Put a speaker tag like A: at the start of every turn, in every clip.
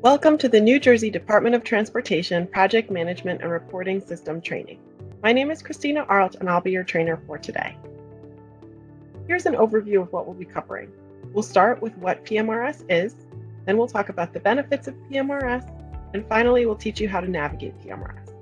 A: Welcome to the New Jersey Department of Transportation Project Management and Reporting System Training. My name is Christina Arlt and I'll be your trainer for today. Here's an overview of what we'll be covering. We'll start with what PMRS is, then we'll talk about the benefits of PMRS, and finally we'll teach you how to navigate PMRS.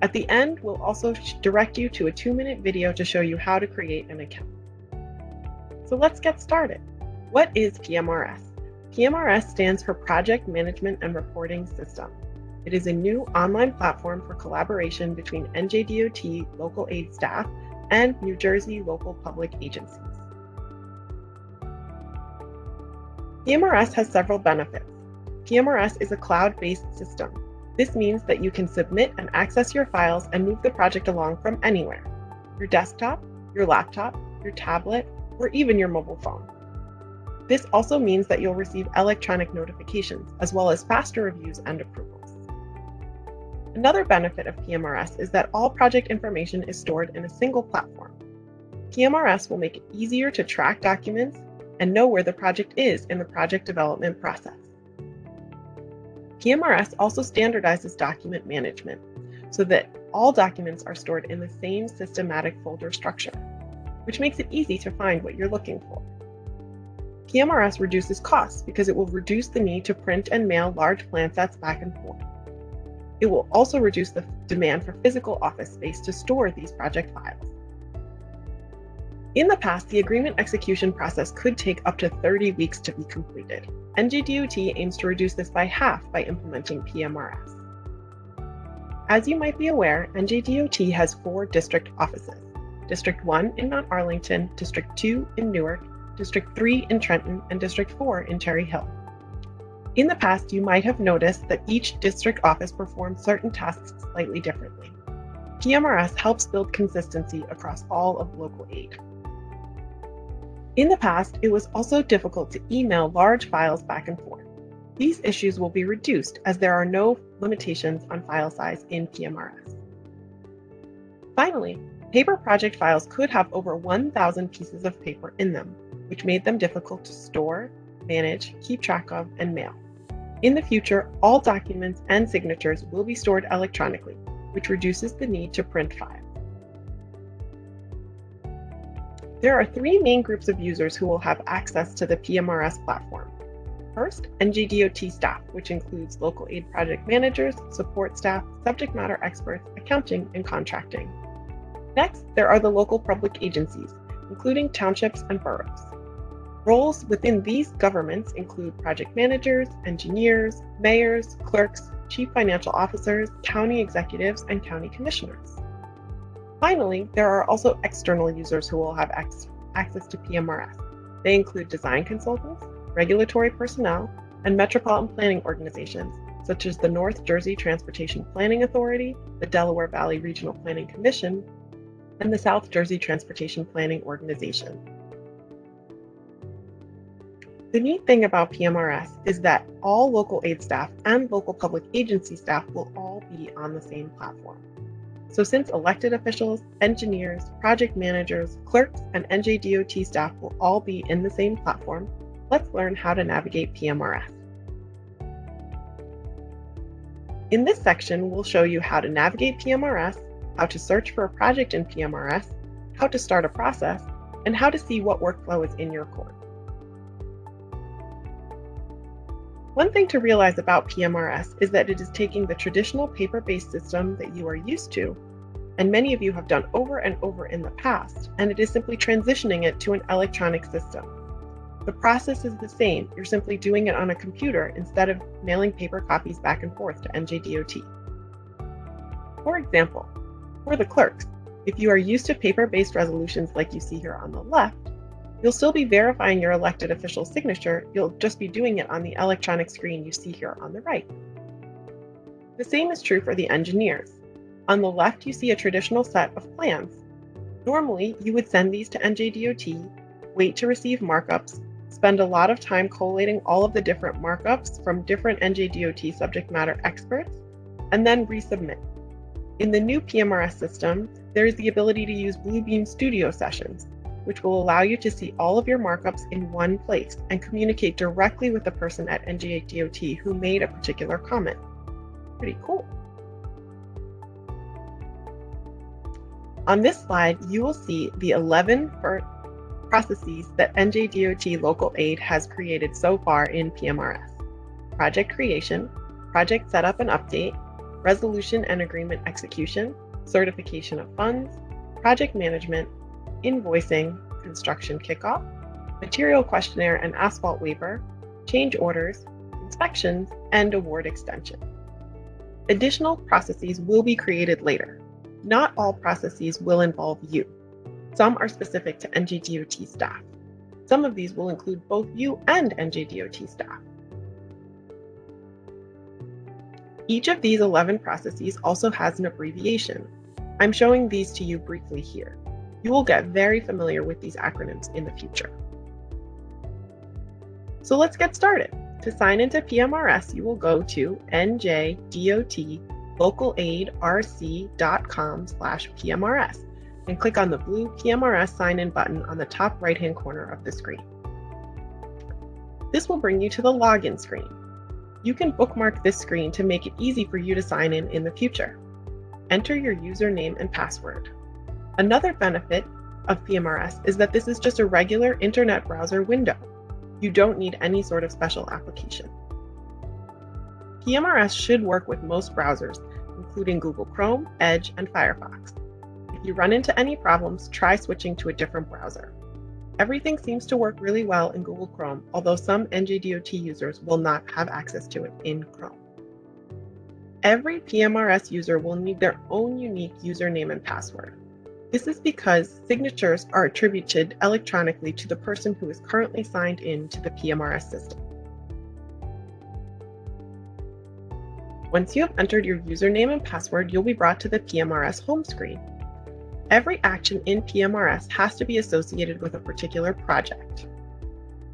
A: At the end, we'll also direct you to a 2-minute video to show you how to create an account. So let's get started. What is PMRS? PMRS stands for Project Management and Reporting System. It is a new online platform for collaboration between NJDOT local aid staff and New Jersey local public agencies. PMRS has several benefits. PMRS is a cloud-based system. This means that you can submit and access your files and move the project along from anywhere: your desktop, your laptop, your tablet, or even your mobile phone. This also means that you'll receive electronic notifications, as well as faster reviews and approvals. Another benefit of PMRS is that all project information is stored in a single platform. PMRS will make it easier to track documents and know where the project is in the project development process. PMRS also standardizes document management so that all documents are stored in the same systematic folder structure, which makes it easy to find what you're looking for. PMRS reduces costs because it will reduce the need to print and mail large plan sets back and forth. It will also reduce the demand for physical office space to store these project files. In the past, the agreement execution process could take up to 30 weeks to be completed. NJDOT aims to reduce this by half by implementing PMRS. As you might be aware, NJDOT has 4 district offices: District 1 in Mount Arlington, District 2 in Newark, District 3 in Trenton, and District 4 in Cherry Hill. In the past, you might have noticed that each district office performs certain tasks slightly differently. PMRS helps build consistency across all of local aid. In the past, it was also difficult to email large files back and forth. These issues will be reduced as there are no limitations on file size in PMRS. Finally, paper project files could have over 1,000 pieces of paper in them, which made them difficult to store, manage, keep track of, and mail. In the future, all documents and signatures will be stored electronically, which reduces the need to print files. There are 3 main groups of users who will have access to the PMRS platform. First, NJDOT staff, which includes local aid project managers, support staff, subject matter experts, accounting, and contracting. Next, there are the local public agencies, including townships and boroughs. Roles within these governments include project managers, engineers, mayors, clerks, chief financial officers, county executives, and county commissioners. Finally, there are also external users who will have access to PMRS. They include design consultants, regulatory personnel, and metropolitan planning organizations, such as the North Jersey Transportation Planning Authority, the Delaware Valley Regional Planning Commission, and the South Jersey Transportation Planning Organization. The neat thing about PMRS is that all local aid staff and local public agency staff will all be on the same platform. So since elected officials, engineers, project managers, clerks, and NJDOT staff will all be in the same platform, let's learn how to navigate PMRS. In this section, we'll show you how to navigate PMRS, how to search for a project in PMRS, how to start a process, and how to see what workflow is in your course. One thing to realize about PMRS is that it is taking the traditional paper-based system that you are used to, and many of you have done over and over in the past, and it is simply transitioning it to an electronic system. The process is the same, you're simply doing it on a computer instead of mailing paper copies back and forth to NJDOT. For example, for the clerks, if you are used to paper-based resolutions like you see here on the left, you'll still be verifying your elected official's signature, you'll just be doing it on the electronic screen you see here on the right. The same is true for the engineers. On the left, you see a traditional set of plans. Normally, you would send these to NJDOT, wait to receive markups, spend a lot of time collating all of the different markups from different NJDOT subject matter experts, and then resubmit. In the new PMRS system, there is the ability to use Bluebeam Studio sessions, which will allow you to see all of your markups in one place and communicate directly with the person at NJDOT who made a particular comment. Pretty cool. On this slide, you will see the 11 processes that NJDOT Local Aid has created so far in PMRS. Project creation, project setup and update, resolution and agreement execution, certification of funds, project management, invoicing, construction kickoff, material questionnaire and asphalt waiver, change orders, inspections, and award extension. Additional processes will be created later. Not all processes will involve you. Some are specific to NJDOT staff. Some of these will include both you and NJDOT staff. Each of these 11 processes also has an abbreviation. I'm showing these to you briefly here. You will get very familiar with these acronyms in the future. So let's get started. To sign into PMRS, you will go to njdotlocalaidrc.com/PMRS and click on the blue PMRS sign-in button on the top right-hand corner of the screen. This will bring you to the login screen. You can bookmark this screen to make it easy for you to sign in the future. Enter your username and password. Another benefit of PMRS is that this is just a regular internet browser window. You don't need any sort of special application. PMRS should work with most browsers, including Google Chrome, Edge, and Firefox. If you run into any problems, try switching to a different browser. Everything seems to work really well in Google Chrome, although some NJDOT users will not have access to it in Chrome. Every PMRS user will need their own unique username and password. This is because signatures are attributed electronically to the person who is currently signed in to the PMRS system. Once you have entered your username and password, you'll be brought to the PMRS home screen. Every action in PMRS has to be associated with a particular project.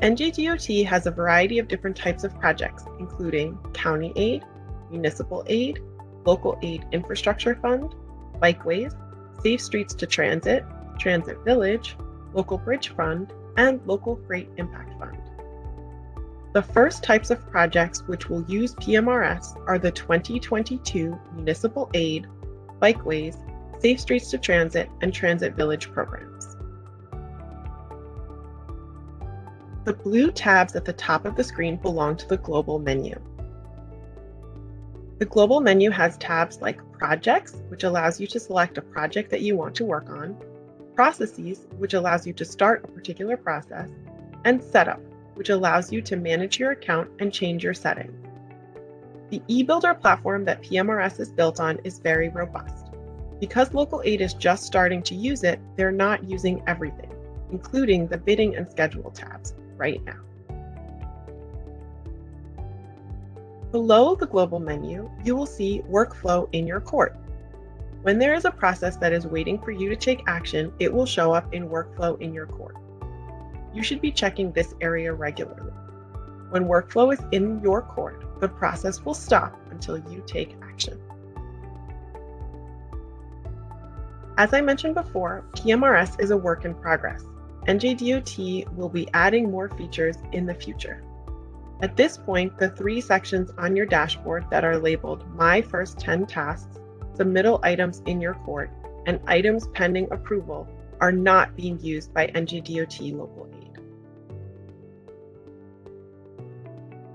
A: NJDOT has a variety of different types of projects, including county aid, municipal aid, local aid infrastructure fund, bikeways, safe streets to transit, transit village, local bridge fund, and local freight impact fund. The first types of projects which will use PMRS are the 2022 municipal aid, bikeways, safe streets to transit, and transit village programs. The blue tabs at the top of the screen belong to the global menu. The global menu has tabs like Projects, which allows you to select a project that you want to work on, Processes, which allows you to start a particular process, and Setup, which allows you to manage your account and change your settings. The eBuilder platform that PMRS is built on is very robust. Because local aid is just starting to use it, they're not using everything, including the bidding and schedule tabs right now. Below the global menu, you will see Workflow in your court. When there is a process that is waiting for you to take action, it will show up in Workflow in your court. You should be checking this area regularly. When workflow is in your court, the process will stop until you take action. As I mentioned before, PMRS is a work in progress. NJDOT will be adding more features in the future. At this point, the 3 sections on your dashboard that are labeled My First 10 Tasks, Submittal Items in Your Court, and Items Pending Approval are not being used by NJDOT Local Aid.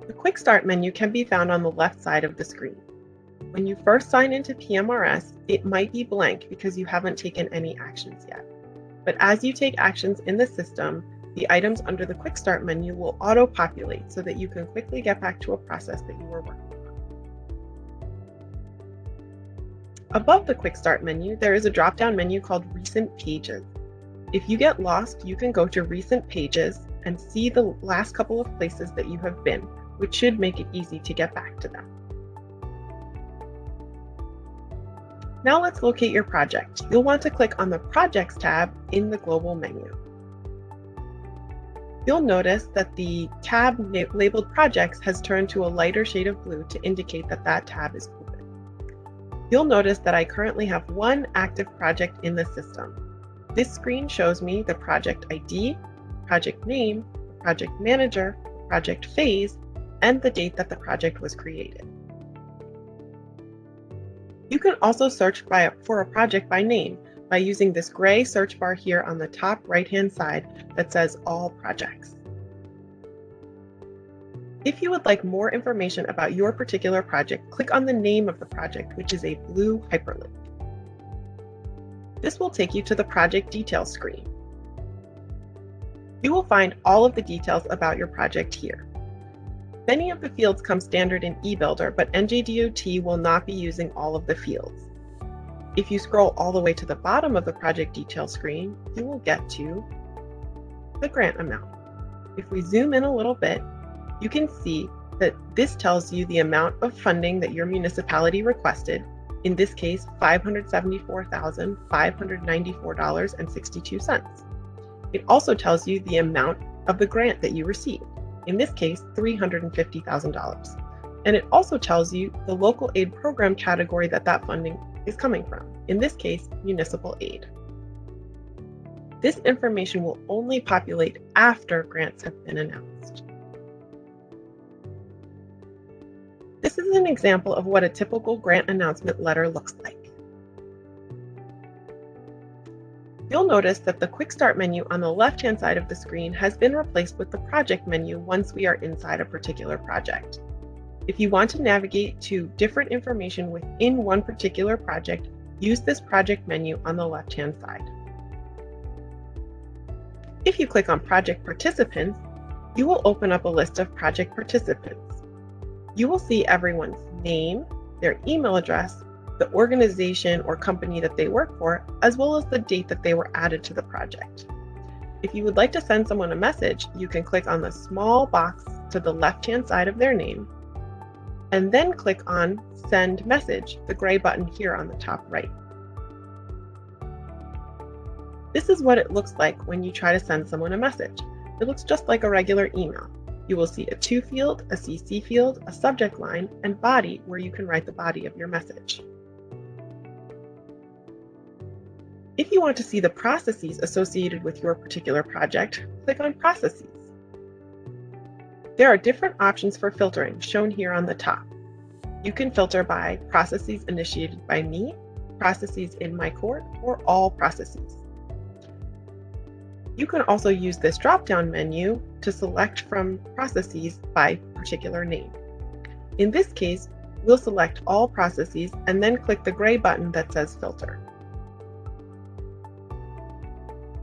A: The Quick Start menu can be found on the left side of the screen. When you first sign into PMRS, it might be blank because you haven't taken any actions yet. But as you take actions in the system, the items under the Quick Start menu will auto-populate so that you can quickly get back to a process that you were working on. Above the Quick Start menu, there is a drop-down menu called Recent Pages. If you get lost, you can go to Recent Pages and see the last couple of places that you have been, which should make it easy to get back to them. Now let's locate your project. You'll want to click on the Projects tab in the global menu. You'll notice that the tab labeled Projects has turned to a lighter shade of blue to indicate that that tab is open. You'll notice that I currently have one active project in the system. This screen shows me the project ID, project name, project manager, project phase, and the date that the project was created. You can also search for a project by name by using this gray search bar here on the top right-hand side that says All Projects. If you would like more information about your particular project, click on the name of the project, which is a blue hyperlink. This will take you to the project details screen. You will find all of the details about your project here. Many of the fields come standard in eBuilder, but NJDOT will not be using all of the fields. If you scroll all the way to the bottom of the project details screen, you will get to the grant amount. If we zoom in a little bit, you can see that this tells you the amount of funding that your municipality requested, in this case, $574,594.62. It also tells you the amount of the grant that you received, in this case, $350,000. And it also tells you the local aid program category that funding is coming from, in this case, municipal aid. This information will only populate after grants have been announced. This is an example of what a typical grant announcement letter looks like. You'll notice that the Quick Start menu on the left-hand side of the screen has been replaced with the Project menu once we are inside a particular project. If you want to navigate to different information within one particular project, use this Project menu on the left-hand side. If you click on Project Participants, you will open up a list of project participants. You will see everyone's name, their email address, the organization or company that they work for, as well as the date that they were added to the project. If you would like to send someone a message, you can click on the small box to the left-hand side of their name, and then click on Send Message, the gray button here on the top right. This is what it looks like when you try to send someone a message. It looks just like a regular email. You will see a To field, a CC field, a subject line, and body where you can write the body of your message. If you want to see the processes associated with your particular project, click on Processes. There are different options for filtering shown here on the top. You can filter by processes initiated by me, processes in my court, or all processes. You can also use this drop-down menu to select from processes by particular name. In this case, we'll select all processes and then click the gray button that says Filter.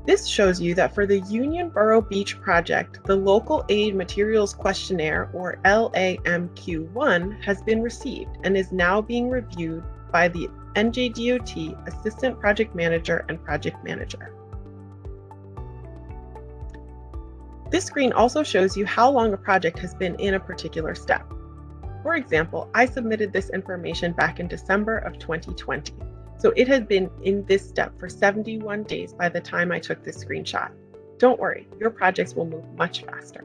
A: This shows you that for the Union Borough Beach project, the Local Aid Materials Questionnaire, or LAMQ1, has been received and is now being reviewed by the NJDOT Assistant Project Manager and Project Manager. This screen also shows you how long a project has been in a particular step. For example, I submitted this information back in December of 2020, so it had been in this step for 71 days by the time I took this screenshot. Don't worry, your projects will move much faster.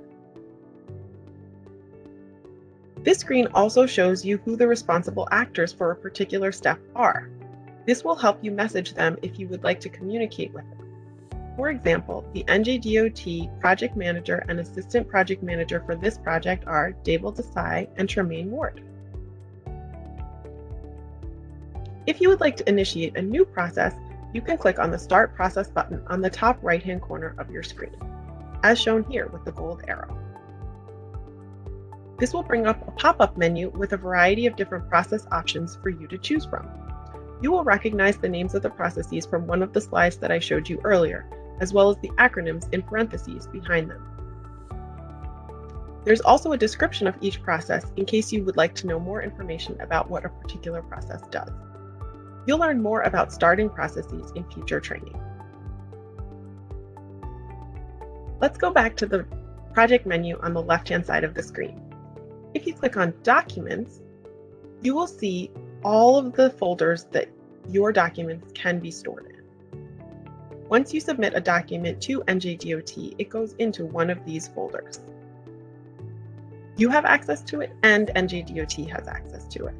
A: This screen also shows you who the responsible actors for a particular step are. This will help you message them if you would like to communicate with them. For example, the NJDOT Project Manager and Assistant Project Manager for this project are Dable Desai and Tremaine Ward. If you would like to initiate a new process, you can click on the Start Process button on the top right-hand corner of your screen, as shown here with the gold arrow. This will bring up a pop-up menu with a variety of different process options for you to choose from. You will recognize the names of the processes from one of the slides that I showed you earlier, as well as the acronyms in parentheses behind them. There's also a description of each process in case you would like to know more information about what a particular process does. You'll learn more about starting processes in future training. Let's go back to the project menu on the left-hand side of the screen. If you click on Documents, you will see all of the folders that your documents can be stored in. Once you submit a document to NJDOT, it goes into one of these folders. You have access to it, and NJDOT has access to it.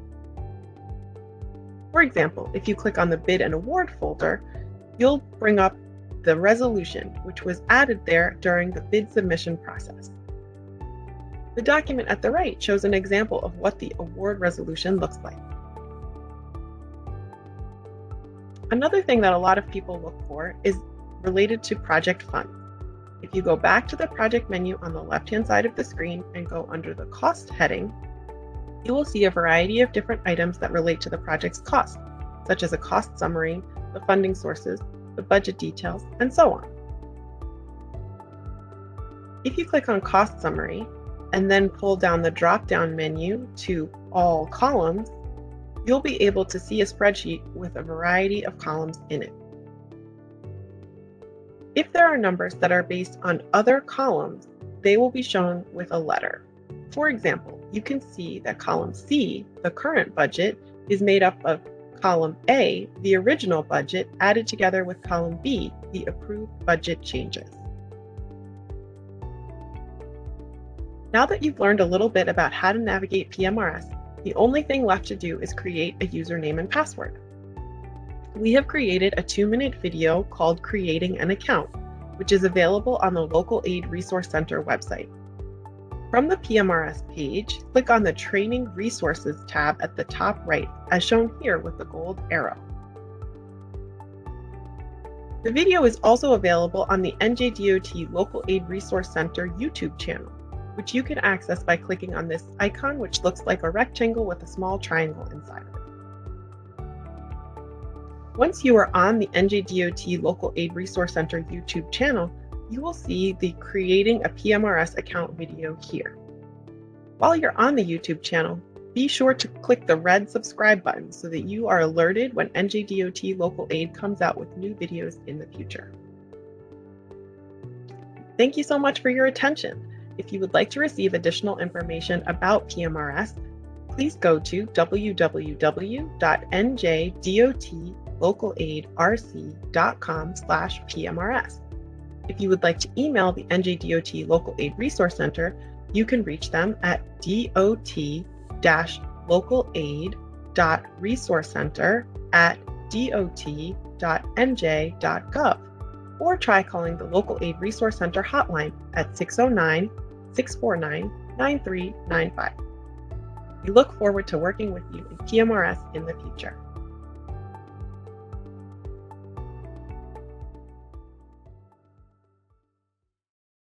A: For example, if you click on the Bid and Award folder, you'll bring up the resolution, which was added there during the bid submission process. The document at the right shows an example of what the award resolution looks like. Another thing that a lot of people look for is related to project funds. If you go back to the project menu on the left-hand side of the screen and go under the cost heading, you will see a variety of different items that relate to the project's cost, such as a cost summary, the funding sources, the budget details, and so on. If you click on Cost Summary and then pull down the drop-down menu to All Columns, you'll be able to see a spreadsheet with a variety of columns in it. If there are numbers that are based on other columns, they will be shown with a letter. For example, you can see that column C, the current budget, is made up of column A, the original budget, added together with column B, the approved budget changes. Now that you've learned a little bit about how to navigate PMRS, the only thing left to do is create a username and password. We have created a 2-minute video called Creating an Account, which is available on the Local Aid Resource Center website. From the PMRS page, click on the Training Resources tab at the top right, as shown here with the gold arrow. The video is also available on the NJDOT Local Aid Resource Center YouTube channel, which you can access by clicking on this icon, which looks like a rectangle with a small triangle inside of it. Once you are on the NJDOT Local Aid Resource Center YouTube channel, you will see the Creating a PMRS Account video here. While you're on the YouTube channel, be sure to click the red subscribe button so that you are alerted when NJDOT Local Aid comes out with new videos in the future. Thank you so much for your attention. If you would like to receive additional information about PMRS, please go to www.njdotlocaladrc.com/PMRS. If you would like to email the NJDOT Local Aid Resource Center, you can reach them at dot.localaid.resourcecenter@dot.nj.gov, or try calling the Local Aid Resource Center hotline at 609-649-9395. We look forward to working with you in PMRS in the future.